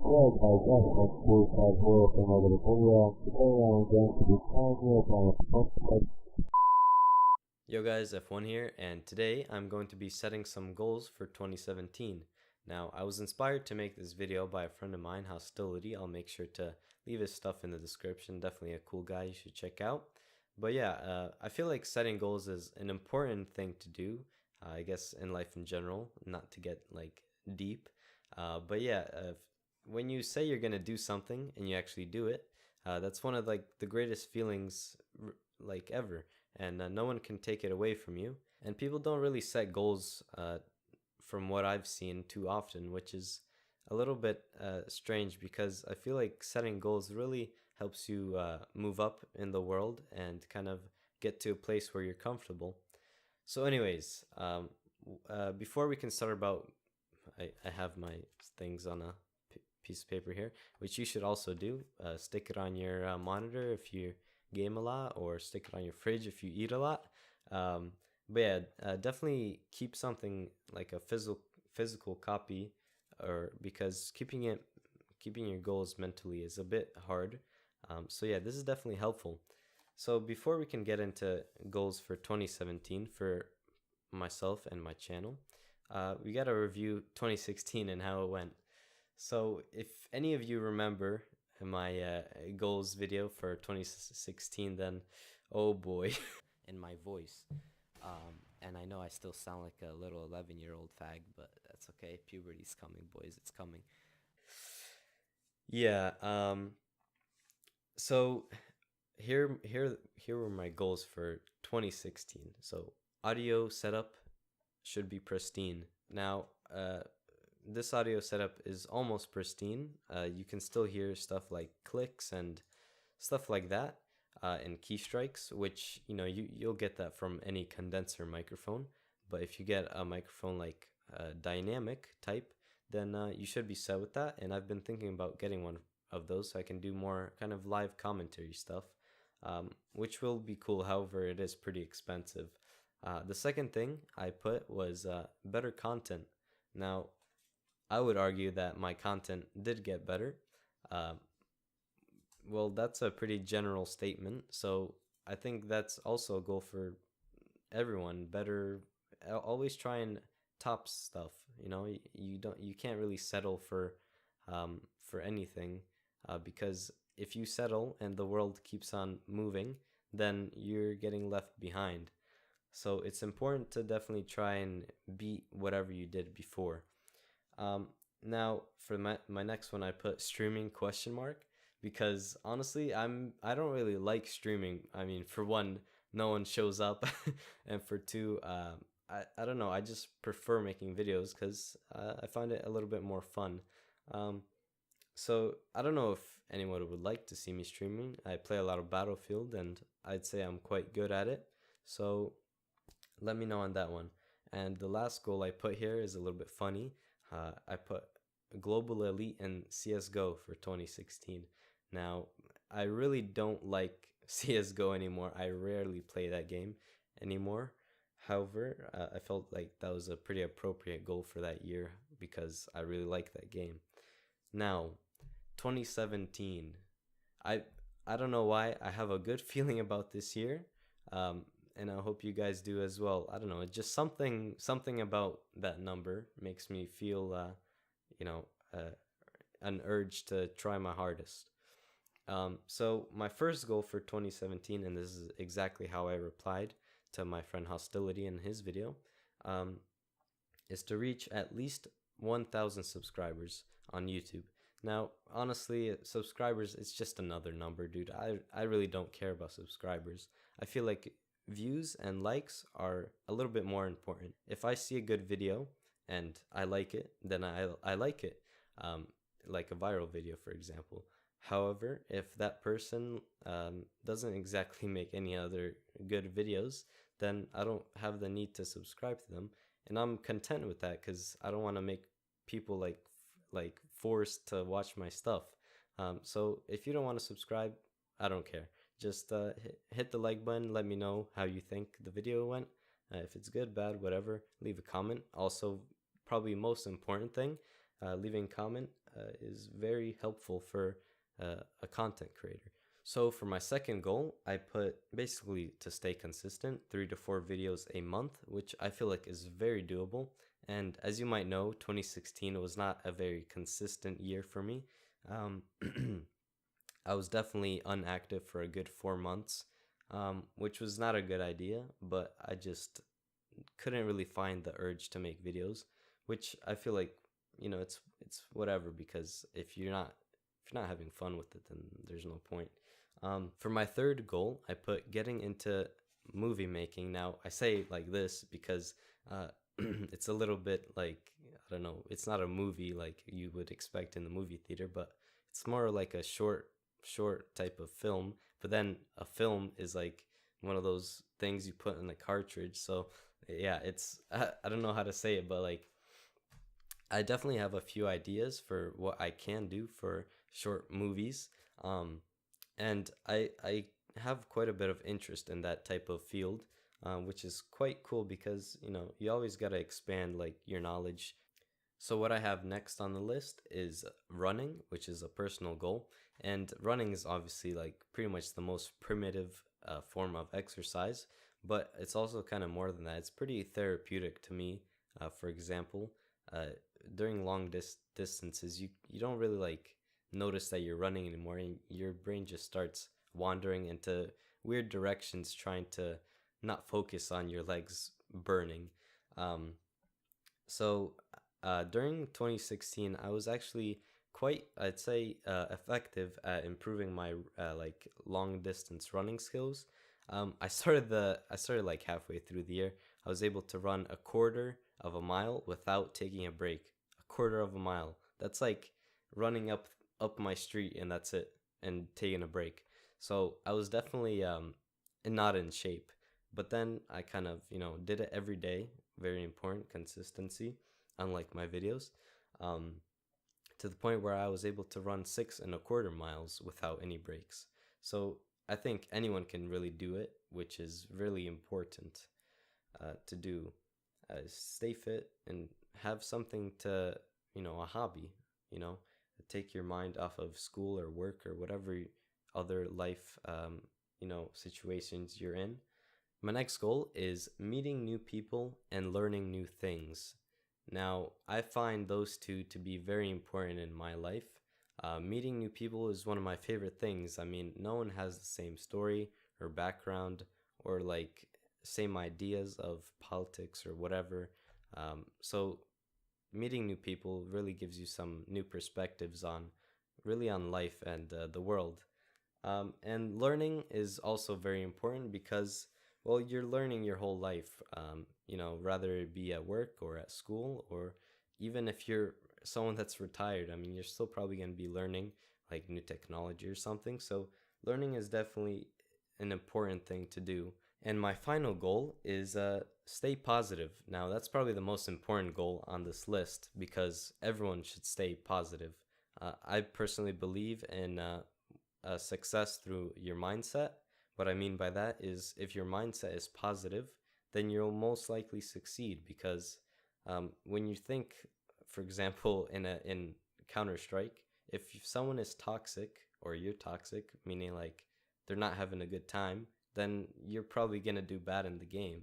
Well, guys, that's cool. Here with another video. Today I'm going to be telling you about what Yo guys, F1 here, and today I'm going to be setting some goals for 2017. Now, I was inspired to make this video by a friend of mine, Hostility. I'll make sure to leave his stuff in the description. Definitely a cool guy you should check out. But yeah, I feel like setting goals is an important thing to do, I guess in life in general, not to get like deep. But yeah, when you say you're gonna do something and you actually do it, that's one of like the greatest feelings like ever, and no one can take it away from you. And people don't really set goals, from what I've seen, too often, which is a little bit strange because I feel like setting goals really helps you move up in the world and kind of get to a place where you're comfortable. So, anyways, before we can start about, I have my things on a piece of paper here, which you should also do. Stick it on your monitor if you game a lot, or stick it on your fridge if you eat a lot. Um, but yeah, definitely keep something like a physical copy, or because keeping your goals mentally is a bit hard. So yeah, this is definitely helpful. So before we can get into goals for 2017 for myself and my channel, we got to review 2016 and how it went. So, if any of you remember my goals video for 2016, then oh boy, in my voice. And I know I still sound like a little 11-year-old fag, but that's okay. Puberty's coming, boys. It's coming. Yeah. So here were my goals for 2016. So audio setup should be pristine. Now, this audio setup is almost pristine. You can still hear stuff like clicks and stuff like that, and keystrikes, which you'll get that from any condenser microphone. But if you get a microphone like dynamic type, then you should be set with that. And I've been thinking about getting one of those so I can do more kind of live commentary stuff, which will be cool. However, it is pretty expensive. The second thing I put was better content. Now, I would argue that my content did get better. Uh, well, that's a pretty general statement. So I think that's also a goal for everyone. Better, always try and top stuff. You can't really settle for anything, because if you settle and the world keeps on moving, then you're getting left behind. So it's important to definitely try and beat whatever you did before. Um, Now for my next one, I put streaming question mark, because honestly, I don't really like streaming. I mean, for one, no one shows up, and for two, I don't know. I just prefer making videos because I find it a little bit more fun. Um, so I don't know if anyone would like to see me streaming. I play a lot of Battlefield, and I'd say I'm quite good at it. So let me know on that one. And the last goal I put here is a little bit funny. I put global elite in CSGO for 2016. Now, I really don't like CSGO anymore. I rarely play that game anymore. However, I felt like that was a pretty appropriate goal for that year because I really like that game. Now, 2017. I I don't know why I have a good feeling about this year. Um, and I hope you guys do as well. I don't know, it's just something about that number makes me feel you know, uh, an urge to try my hardest. So my first goal for 2017, and this is exactly how I replied to my friend Hostility in his video, um, is to reach at least 1,000 subscribers on YouTube. Now, honestly, subscribers, it's just another number, dude. I really don't care about subscribers. I feel like views and likes are a little bit more important. If I see a good video and I like it, then I like it. Um, like a viral video, for example. However, if that person doesn't exactly make any other good videos, then I don't have the need to subscribe to them, and I'm content with that because I don't want to make people like forced to watch my stuff. So if you don't want to subscribe, I don't care. Just hit the like button. Let me know how you think the video went. If it's good, bad, whatever, leave a comment. Also, probably most important thing, leaving a comment is very helpful for a content creator. So for my second goal, I put basically to stay consistent, 3 to 4 videos a month, which I feel like is very doable. And as you might know, 2016 was not a very consistent year for me. Um, I was definitely unactive for a good 4 months, which was not a good idea, but I just couldn't really find the urge to make videos, which I feel like, it's whatever, because if you're not having fun with it, then there's no point. For my third goal, I put getting into movie making. Now I say like this because it's a little bit like, I don't know, it's not a movie like you would expect in the movie theater, but it's more like a short type of film. But then a film is like one of those things you put in a cartridge. So yeah, it's I don't know how to say it, but like I definitely have a few ideas for what I can do for short movies. And I have quite a bit of interest in that type of field, which is quite cool because you always got to expand like your knowledge. So what I have next on the list is running, which is a personal goal, and running is obviously like pretty much the most primitive form of exercise, but it's also kind of more than that. It's pretty therapeutic to me. For example, uh, during long distances, you don't really like notice that you're running anymore, and your brain just starts wandering into weird directions, trying to not focus on your legs burning. Um, so during 2016, I was actually quite, I'd say, effective at improving my like long distance running skills. I started like halfway through the year. I was able to run a quarter of a mile without taking a break. A quarter of a mile. That's like running up my street, and that's it, and taking a break. So I was definitely not in shape. But then I kind of, did it every day. Very important, consistency, unlike my videos. Um, to the point where I was able to run 6.25 miles without any breaks. So I think anyone can really do it, which is really important to do. Stay fit and have something to, a hobby, you know, take your mind off of school or work or whatever other life, situations you're in. My next goal is meeting new people and learning new things. Now, I find those two to be very important in my life. Meeting new people is one of my favorite things. I mean, no one has the same story or background or like same ideas of politics or whatever. So meeting new people really gives you some new perspectives on life and the world. And learning is also very important because, well, you're learning your whole life, rather it be at work or at school, or even if you're someone that's retired, I mean, you're still probably going to be learning like new technology or something. So learning is definitely an important thing to do. And my final goal is stay positive. Now, that's probably the most important goal on this list because everyone should stay positive. I personally believe in success through your mindset. What I mean by that is if your mindset is positive, then you'll most likely succeed because when you think, for example, in Counter Strike, if someone is toxic or you're toxic, meaning like they're not having a good time, then you're probably gonna do bad in the game.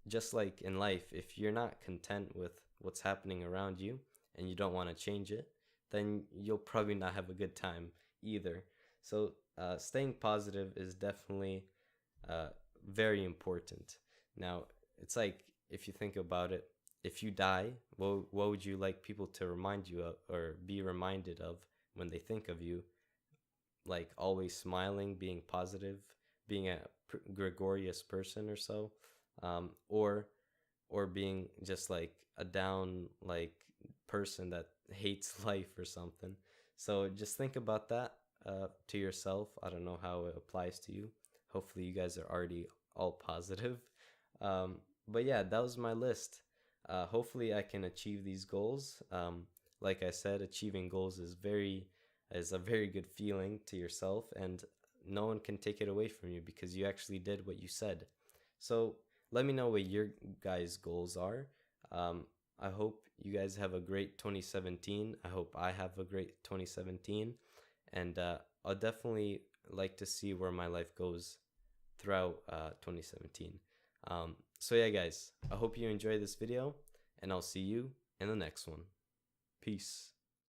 Just like in life, if you're not content with what's happening around you and you don't want to change it, then you'll probably not have a good time either. So staying positive is definitely uh, very important. Now, it's like if you think about it, if you die, what would you like people to remind you of or be reminded of when they think of you? Like always smiling, being positive, being a gregarious person or so, or being just like a down like person that hates life or something. So just think about that to yourself. I don't know how it applies to you. Hopefully, you guys are already all positive. But yeah, that was my list. Hopefully, I can achieve these goals. Like I said, achieving goals is a very good feeling to yourself, and no one can take it away from you because you actually did what you said. So let me know what your guys' goals are. I hope you guys have a great 2017. I hope I have a great 2017. And I'll definitely like to see where my life goes throughout 2017. So yeah, guys, I hope you enjoyed this video, and I'll see you in the next one. Peace.